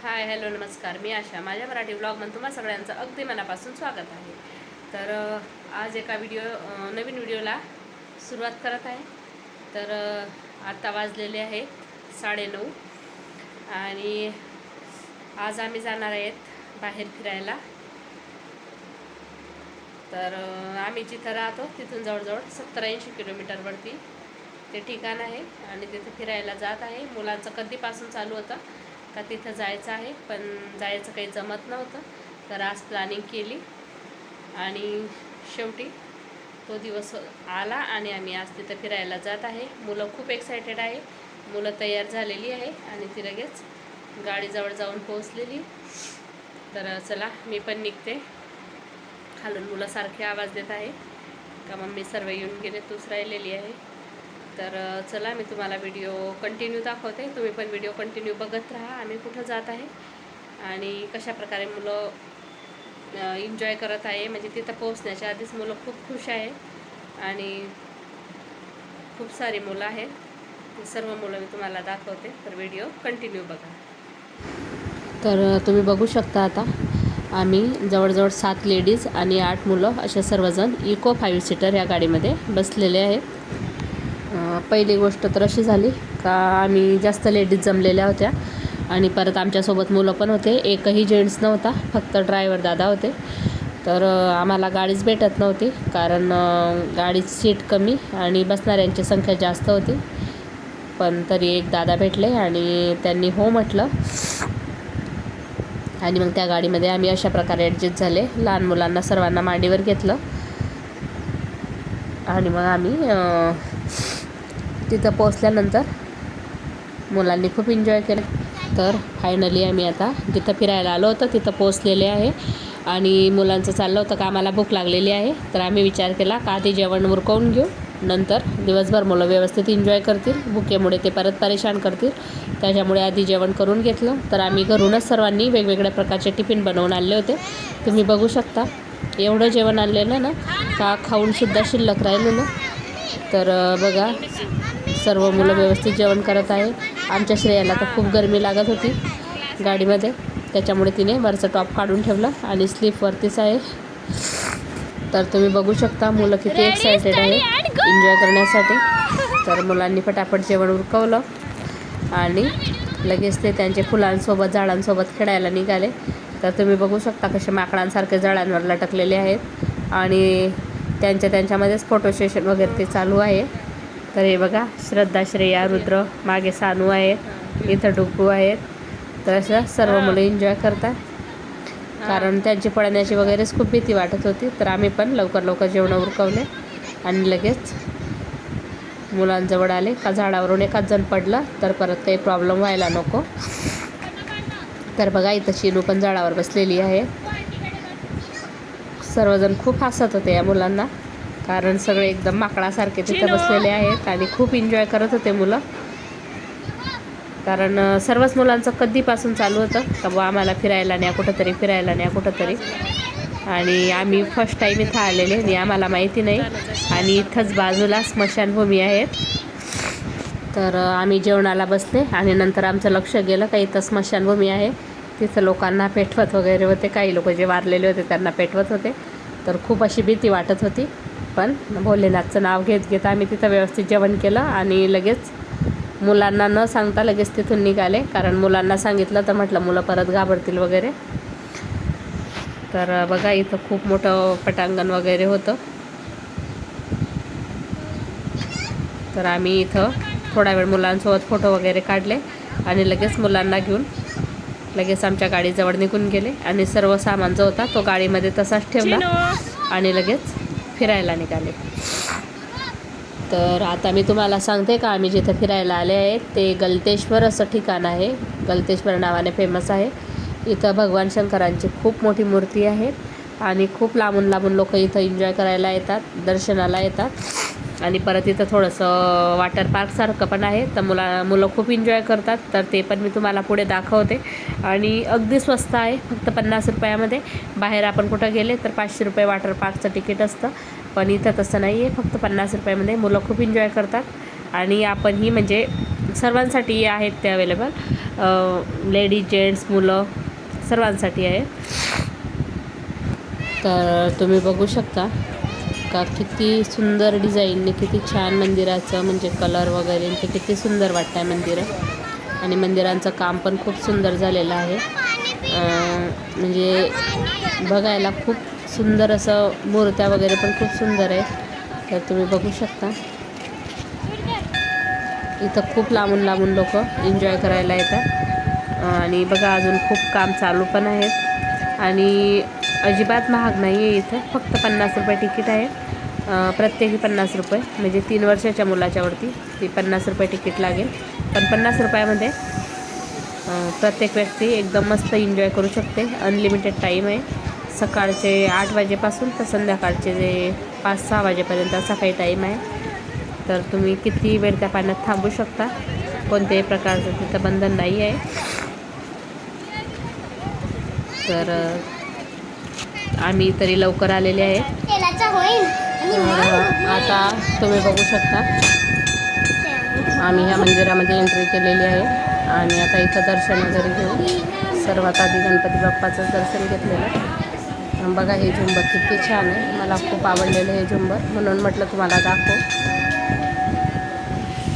Hi hello नमस्कार, मी आशा. माझ्या मराठी व्लॉगमध्ये तुम्हा सगळ्यांचं अगदी मनापासून स्वागत आहे. तर आज एका नवीन व्हिडिओला सुरुवात करत आहे. तर आता वाजलेले आहे 9:30 आणि आज आम्ही जाणार आहेत बाहेर फिरायला. तर आम्ही जिथं राहतो तिथून जवळजवळ 70-80 किलोमीटरवरती ते ठिकाण आहे आणि तिथे फिरायला जात आहे. मुलांचं कधीपासून चालू होतं का तिथं जायचं आहे, पण जायचं काही जमत नव्हतं. तर आज प्लॅनिंग केली आणि शेवटी तो दिवस आला आणि आम्ही आज तिथं फिरायला जात आहे. मुलं खूप एक्सायटेड आहे. मुलं तयार झालेली आहे आणि ती लगेच गाडीजवळ जाऊन पोहोचलेली. तर चला मी पण निघते. खालून मुलं सारखे आवाज देत आहे का मम्मी सर्व येऊन गेले, तूच राहिलेली आहे. तर चला मी तुम्हाला व्हिडिओ कंटिन्यू दाखवते. तुम्ही पण व्हिडिओ कंटिन्यू बघत राहा. आम्ही कुठं जात आहे आणि कशाप्रकारे मुलं एन्जॉय करत आहे. म्हणजे तिथं पोहोचण्याच्या आधीच मुलं खूप खुश आहे आणि खूप सारी मुलं आहेत. ते सर्व मुलं मी तुम्हाला दाखवते. तर व्हिडिओ कंटिन्यू बघा. तर तुम्ही बघू शकता आता आम्ही जवळजवळ 7 लेडीज आणि 8 मुलं असे सर्वजण इको 5 सीटर या गाडीमध्ये बसलेले आहेत. पहिली गोष्ट तर अशी झाली का आम्ही जास्त लेडीज जमलेल्या होत्या आणि परत आमच्यासोबत मुलं पण होते. एकही जेंट्स नव्हता, फक्त ड्रायव्हर दादा होते. तर आम्हाला गाडीच भेटत नव्हती कारण गाडीची सीट कमी आणि बसणाऱ्यांची संख्या जास्त होती. पण तरी एक दादा भेटले आणि त्यांनी हो म्हटलं आणि मग त्या गाडीमध्ये आम्ही अशा प्रकारे ॲडजस्ट झाले. लहान मुलांना सर्वांना मांडीवर घेतलं आणि मग आम्ही तिथं पोचल्यानंतर मुलांनी खूप एन्जॉय केलं. तर फायनली आम्ही आता जिथं फिरायला आलो होतो तिथं पोचलेले आहे आणि मुलांचं चाललं होतं का आम्हाला भूक लागलेली आहे. तर आम्ही विचार केला का आधी जेवण उरकवून घेऊ, नंतर दिवसभर मुलं व्यवस्थित एन्जॉय करतील, भुकेमुळे ते परत परेशान करतील. त्याच्यामुळे आधी जेवण करून घेतलं. तर आम्ही घरूनच सर्वांनी वेगवेगळ्या प्रकारचे टिफिन बनवून आणले होते. तुम्ही बघू शकता एवढं जेवण आणलेलं ना का खाऊनसुद्धा शिल्लक राहिलेलं. तर बघा सर्व मुलं व्यवस्थित जेवण करत आहे. आमच्या श्रेयाला तर खूप गरमी लागत होती गाडीमध्ये, त्याच्यामुळे तिने वरचं टॉप काढून ठेवलं आणि स्लीपवरतीच आहे. तर तुम्ही बघू शकता मुलं किती एक्सायटेड आहे एन्जॉय करण्यासाठी. तर मुलांनी फटाफट जेवण उरकवलं आणि लगेच ते त्यांचे फुलांसोबत झाडांसोबत खेळायला निघाले. तर तुम्ही बघू शकता कसे माकडांसारखे झाडांवर लटकलेले आहेत आणि त्यांच्यामध्येच फोटो सेशन वगैरे ते चालू आहे. तर हे बघा श्रद्धा, श्रेया, रुद्र, मागे सानू आहे, इथं डुग्गू आहेत. तर असं सर्व मुलं एन्जॉय करतात कारण त्यांची पडण्याची वगैरेच खूप भीती वाटत होती. तर आम्ही पण लवकर जेवण उरकवले आणि लगेच मुलांजवळ आले का झाडावरून एखाद जण पडलं तर परत काही प्रॉब्लेम व्हायला नको. तर बघा इथं चिनू पण झाडावर बसलेली आहे. सर्वजण खूप हसत होते या मुलांना कारण सगळे एकदम माकडासारखे तिथे बसलेले आहेत आणि खूप एन्जॉय करत होते मुलं. कारण सर्वच मुलांचं कधीपासून चालू होतं का बुवा आम्हाला फिरायला न्या, कुठंतरी. आणि आम्ही फर्स्ट टाईम इथं आलेले आणि आम्हाला माहिती नाही आणि इथंच बाजूला स्मशानभूमी आहेत. तर आम्ही जेवणाला बसले आणि नंतर आमचं लक्ष गेलं का इथं स्मशानभूमी आहे. तिथं लोकांना पेटवत वगैरे होते. काही लोक जे वारलेले होते त्यांना पेटवत होते. तर खूप अशी भीती वाटत होती. पण भोलेनाथचं नाव घेत आम्ही तिथं व्यवस्थित जेवण केलं आणि लगेच मुलांना न सांगता लगेच तिथून निघाले. कारण मुलांना सांगितलं तर म्हटलं मुलं परत घाबरतील वगैरे. तर बघा इथं खूप मोठं पटांगण वगैरे होतं. तर आम्ही इथं थोडा वेळ मुलांसोबत फोटो वगैरे काढले आणि लगेच मुलांना घेऊन लगेच आमच्या गाडीजवळ निघून गेले आणि सर्व सामान जो होता तो गाडीमध्ये तसाच ठेवला आणि लगेच फिरायला निघाले. तर आता मी तुम्हाला सांगते का आम्ही जिथं फिरायला आले आहेत ते गलतेश्वर असं ठिकाण आहे. गलतेश्वर नावाने फेमस आहे. इथं भगवान शंकरांची खूप मोठी मूर्ती आहे आणि खूप लांबून लोक इथं एन्जॉय करायला येतात, दर्शनाला येतात आणि परत इथं थोडंसं वॉटर पार्कसारखं पण आहे. तर मुलं खूप एन्जॉय करतात. तर ते पण मी तुम्हाला पुढे दाखवते आणि अगदी स्वस्त आहे, फक्त 50 रुपयामध्ये. बाहेर आपण कुठं गेले तर 500 रुपये वॉटर पार्कचं तिकीट असतं, पण इथं तसं नाही आहे. फक्त 50 रुपयामध्ये मुलं खूप एन्जॉय करतात आणि आपणही म्हणजे सर्वांसाठी आहेत ते अवेलेबल, लेडीज जेंट्स मुलं सर्वांसाठी आहे. तर तुम्ही बघू शकता का किती सुंदर डिझाईनने, किती छान मंदिराचं म्हणजे कलर वगैरे ते किती सुंदर वाटतं आहे मंदिरं. आणि मंदिरांचं काम पण खूप सुंदर झालेलं आहे. म्हणजे बघायला खूप सुंदर असं, मूर्त्या वगैरे पण खूप सुंदर आहे. तर तुम्ही बघू शकता इथं खूप लांबून लांबून लोक एन्जॉय करायला येतात. आणि बघा अजून खूप काम चालू पण आहेत. आणि अजिबात महाग नाही आहे इथं, फक्त 50 रुपये तिकीट आहे. प्रत्येकी 50 रुपये, म्हणजे 3 वर्षाच्या मुलाच्यावरती ती 50 रुपये तिकीट लागेल. पण 50 रुपयामध्ये प्रत्येक व्यक्ती एकदम मस्त एन्जॉय करू शकते. अनलिमिटेड टाईम आहे, सकाळचे 8 वाजेपासून तर संध्याकाळचे जे 5-6 वाजेपर्यंत असा काही टाईम आहे. तर तुम्ही किती वेळ त्या पाण्यात थांबू शकता, कोणत्याही प्रकारचं तिथं बंधन नाही आहे. तर आम्ही तरी लवकर आलेले आहे. आता तुम्ही बघू शकता आम्ही ह्या मंदिरामध्ये एंट्री केलेली आहे. आणि आता इथं दर्शन वगैरे घेऊ. सर्वात आधी गणपती बाप्पाचं दर्शन घेतलेलं. बघा हे झुंबर किती छान आहे, मला खूप आवडलेलं हे झुंबर, म्हणून म्हटलं तुम्हाला दाखव.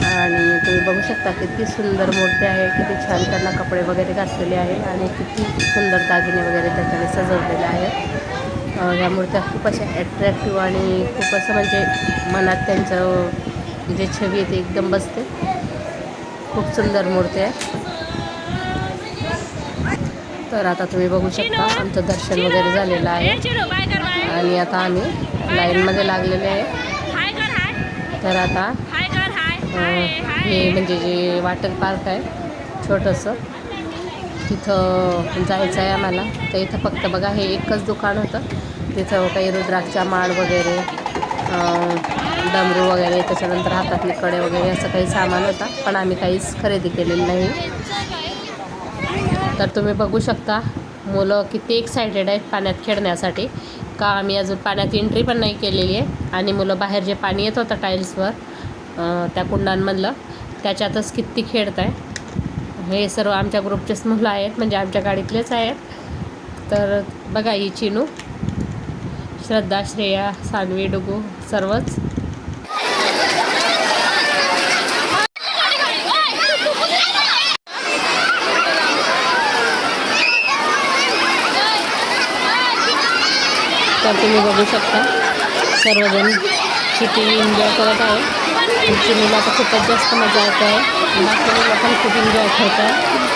आणि तुम्ही बघू शकता किती सुंदर मूर्ती आहे, किती छान त्यांना कपडे वगैरे घातलेले आहे आणि किती सुंदर दागिने वगैरे त्याच्याने सजवलेले आहेत. ह्या मूर्त्या खूप अशा ॲट्रॅक्टिव्ह आणि खूप असं म्हणजे मनात त्यांचं जे छवी आहे ते एकदम बसते. खूप सुंदर मूर्ती आहे. तर आता तुम्ही बघू शकता आमचं दर्शन वगैरे झालेलं आहे आणि आता आम्ही लाईनमध्ये लागलेले आहे. तर आता हे म्हणजे जे वॉटर पार्क आहे छोटंसं, तिथं जायचं आहे आम्हाला. तर इथं फक्त बघा हे एकच दुकान होतं, तिथं काही रुद्राक्षा माळ वगैरे, डमरू वगैरे, त्याच्यानंतर हातातले कडे वगैरे असं काही सामान होता, पण आम्ही काहीच खरेदी केलेलं नाही. तर तुम्ही बघू शकता मुलं किती एक्सायटेड आहेत पाण्यात खेळण्यासाठी, का आम्ही अजून पाण्यात एंट्री पण नाही केलेली आहे. आणि मुलं बाहेर जे पाणी येत होतं टाईल्सवर त्या कुंडांमधलं, त्याच्यातच किती खेळत आहे. हे सर्व आमच्या ग्रुपचेच मुलं आहेत, म्हणजे आमच्या गाडीतलेच आहेत. तर बघा ही चिनू, श्रद्धा, श्रेया, सान्वी, डुगू सर्वच. तर तुम्ही बघू शकता सर्वजण किती एन्जॉय करत आहे. चिनूला तर खूपच जास्त मजा येत आहे, बाकी मुलं पण खूप एन्जॉय करत आहे.